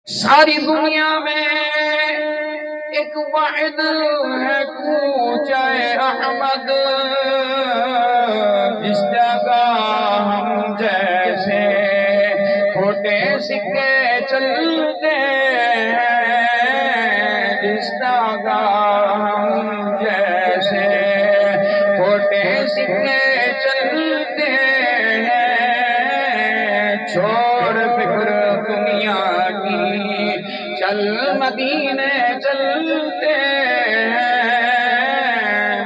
ساری دنیا میں ایک واحد ہے کوچہ احمد، جس جگہ ہم جیسے کھوٹے سکے چلتے ہیں، جس جگہ ہم جیسے کھوٹے سکے چلتے ہیں، چھوڑ فکر دنیا کی چل مدینے چلتے ہیں،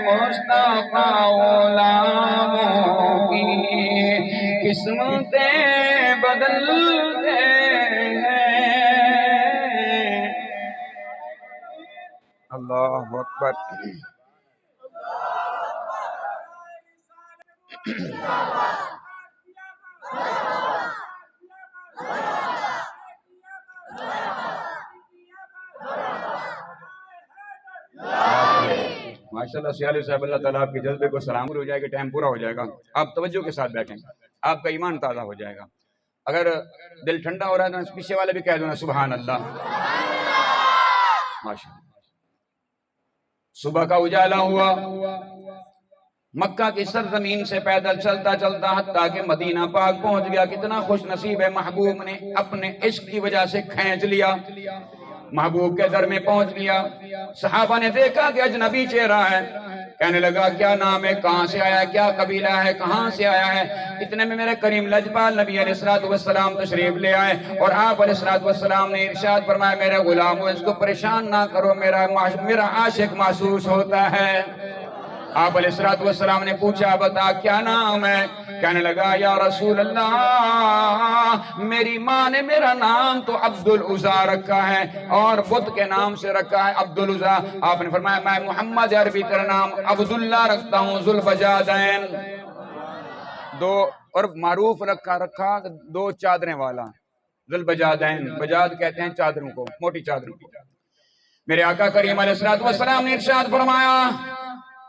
مصطفیٰ غلاموں کی قسمتیں بدلتے ہیں۔ اللہ اکبر۔ ماشاءاللہ سیالی صاحب، اللہ تعالیٰ آپ کے جذبے کو سلام ہو جائے گا، ٹائم پورا ہو جائے گا، آپ توجہ کے ساتھ بیٹھیں، آپ کا ایمان تازہ ہو جائے گا۔ اگر دل ٹھنڈا ہو رہا ہے تو پیچھے والے بھی کہہ دو نا سبحان اللہ۔ ماشاءاللہ۔ صبح کا اجالا ہوا، مکہ کی سرزمین سے پیدل چلتا چلتا حتیٰ کہ مدینہ پاک پہنچ گیا۔ کتنا خوش نصیب ہے، محبوب نے اپنے عشق کی وجہ سے کھینچ لیا، محبوب کے در میں پہنچ گیا۔ صحابہ نے دیکھا کہ اجنبی چہرہ ہے، کہنے لگا کیا نام ہے، کہاں سے آیا ہے، کیا قبیلہ ہے، کہاں سے آیا ہے؟ اتنے میں میرے کریم لجپال نبی علیہ السلام تشریف لے آئے، اور آپ علیہ السلام نے ارشاد فرمایا میرے غلاموں اس کو پریشان نہ کرو، میرا عاشق محسوس ہوتا ہے۔ آپ علیہ السلام نے پوچھا بتا کیا نام ہے؟ کہنے لگا یا رسول اللہ میری ماں نے میرا نام تو عبدالعزا رکھا ہے اور بت کے نام سے رکھا ہے عبدالعزا۔ آپ نے فرمایا میں محمد عربی تیرا نام عبداللہ رکھتا ہوں ذوالبجادین، دو اور معروف رکھا دو چادریں والا، ذوالبجادین، بجاد کہتے ہیں چادروں کو، موٹی چادروں کو۔ میرے آقا کریم علیہ السلام نے ارشاد فرمایا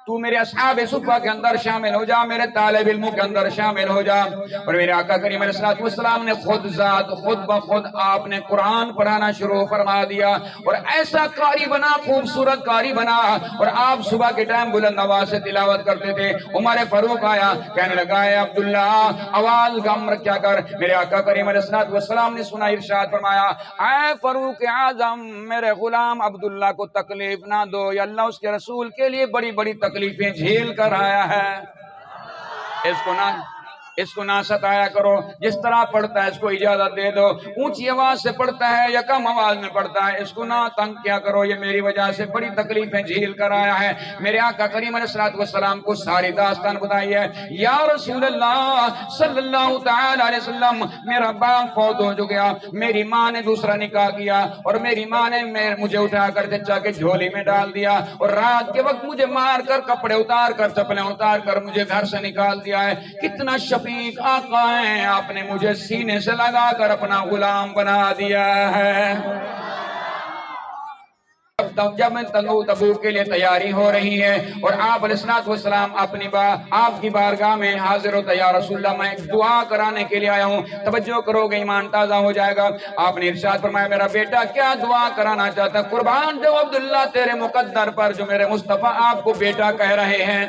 تو میرے اصحاب صفہ کے اندر شامل ہو جا، میرے طالب علموں کے اندر شامل ہو جا۔ اور میرے آقا کریم علیہ السلام نے خود بخود آپ نے قرآن پڑھانا شروع فرما دیا، اور ایسا قاری بنا، خوبصورت قاری بنا، اور آپ صبح کے ٹائم بلند آواز سے تلاوت کرتے تھے۔ عمر فاروق آیا، کہنے لگا اے عبداللہ آواز کم رکھا کر۔ میرے آقا کریم علیہ السلام نے سنا، ارشاد فرمایا اے فاروق اعظم میرے غلام عبداللہ کو تکلیف نہ دو، یا اللہ اس کے رسول کے لیے بڑی بڑی تکلیفیں جھیل کر آیا ہے، اس کو نہ ستایا کرو، جس طرح پڑھتا ہے اس کو اجازت دے دو، اونچی آواز سے پڑھتا ہے یا کم آواز میں پڑھتا ہے اس کو نہ تنگ کیا کرو، یہ میری وجہ سے بڑی تکلیفیں جھیل کر آیا ہے۔ میرے آقا کریم علیہ السلام کو ساری داستان بتائی ہے۔ یا رسول اللہ صلی اللہ تعالی علیہ وسلم میرا باپ فوت ہو چکا، میری ماں نے دوسرا نکاح کیا، اور میری ماں نے مجھے اٹھا کر چچا کے جھولی میں ڈال دیا، اور رات کے وقت مجھے مار کر کپڑے اتار کر چپلیں اتار کر مجھے گھر سے نکال دیا ہے۔ کتنا شفیق آقا ہے، آپ نے مجھے سینے سے لگا کر اپنا غلام بنا دیا ہے۔ جب میں تبوک کے لیے تیاری ہو رہی ہے اور آپ علیہ السلام آپ کی بارگاہ میں حاضر ہوتا ہے، یا رسول اللہ میں دعا کرانے کے لیے آیا ہوں، توجہ کرو گے ایمان تازہ ہو جائے گا۔ آپ نے ارشاد فرمایا میرا بیٹا کیا دعا کرانا چاہتا ہے؟ قربان جو عبداللہ تیرے مقدر پر جو میرے مصطفیٰ آپ کو بیٹا کہہ رہے ہیں۔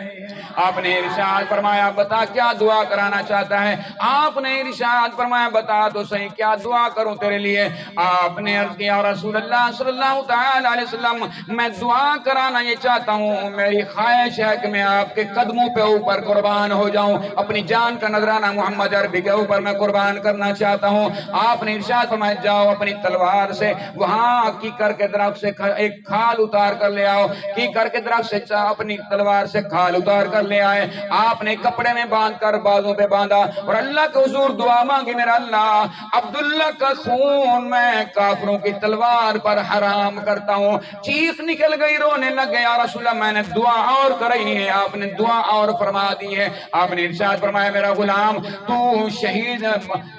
آپ نے ارشاد فرمایا بتا کیا دعا کرانا چاہتا ہے؟ آپ نے ارشاد فرمایا بتا تو صحیح کیا دعا کروں تیرے لیے؟ آپ نے عرض کیا رسول اللہ صلی اللہ تعالی علیہ وسلم میں دعا کرانا یہ چاہتا ہوں، میری خواہش ہے کہ میں آپ کے قدموں پہ اوپر قربان ہو جاؤں، اپنی جان کا نذرانہ محمد عربی کے اوپر میں قربان کرنا چاہتا ہوں۔ آپ نے ارشاد فرمایا جاؤ اپنی تلوار سے وہاں کیکر کے درخت سے ایک کھال اتار کر لے آؤ، کیکر کے درخت سے اپنی تلوار سے کھال اتار کر لے آئے، آپ نے کپڑے میں باندھ کر بازوں پہ باندھا اور اللہ کے حضور دعا مانگی میرا اللہ عبداللہ کا خون میں کافروں کی تلوار پر حرام کرتا ہوں۔ چیخ نکل گئی، رونے لگ گیا، یا رسول اللہ میں نے دعا اور کرائی ہے، آپ نے دعا اور فرما دی ہے۔ آپ نے ارشاد فرمایا میرا غلام تو شہید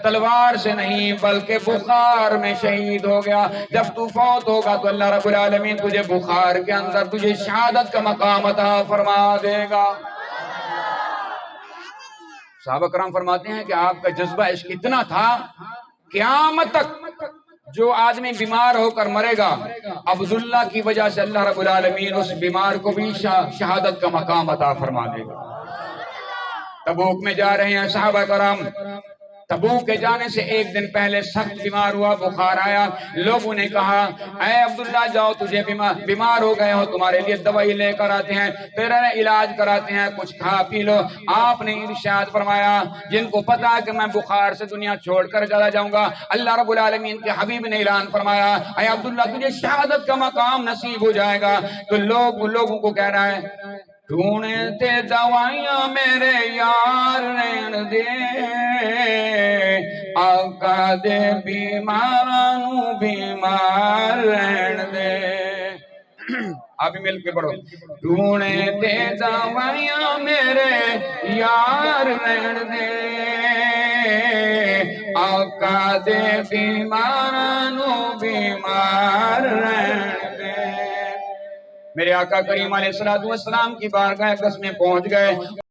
تلوار سے نہیں بلکہ بخار میں شہید ہو گیا، جب تو فوت ہوگا تو اللہ رب العالمین تجھے بخار کے اندر تجھے شہادت کا مقام عطا فرما دے گا۔ صحابہ کرام فرماتے ہیں کہ آپ کا جذبہ عشق اتنا تھا قیامت تک جو آدمی بیمار ہو کر مرے گا عبداللہ کی وجہ سے اللہ رب العالمین اس بیمار کو بھی شہادت کا مقام عطا فرما دے گا۔ تبوک میں جا رہے ہیں صحابہ کرام، تبوک کے جانے سے ایک دن پہلے سخت بیمار ہوا، بخار آیا، لوگوں نے کہا اے عبداللہ جاؤ، تجھے بیمار ہو گئے ہو، تمہارے لیے دوائی لے کر آتے ہیں، تیرا علاج کراتے ہیں، کچھ کھا پی لو۔ آپ نے ارشاد فرمایا جن کو پتا کہ میں بخار سے دنیا چھوڑ کر چلا جاؤں گا، اللہ رب العالمین کے حبیب نے اعلان فرمایا اے عبداللہ تجھے شہادت کا مقام نصیب ہو جائے گا۔ تو لوگوں کو کہہ رہا ہے ڈھونڈتے دوائیاں میرے یار رہن دے، آقا دے بیمارانو بیمار رہن دے۔ آپ بھی مل کے پڑھو، ڈھونڈتے دوائیاں میرے یار رہن دے، آقا دے بیمارانو بیمار رہن دے۔ میرے آقا کریم علیہ السلام کی بارگاہ اقدس میں پہنچ گئے۔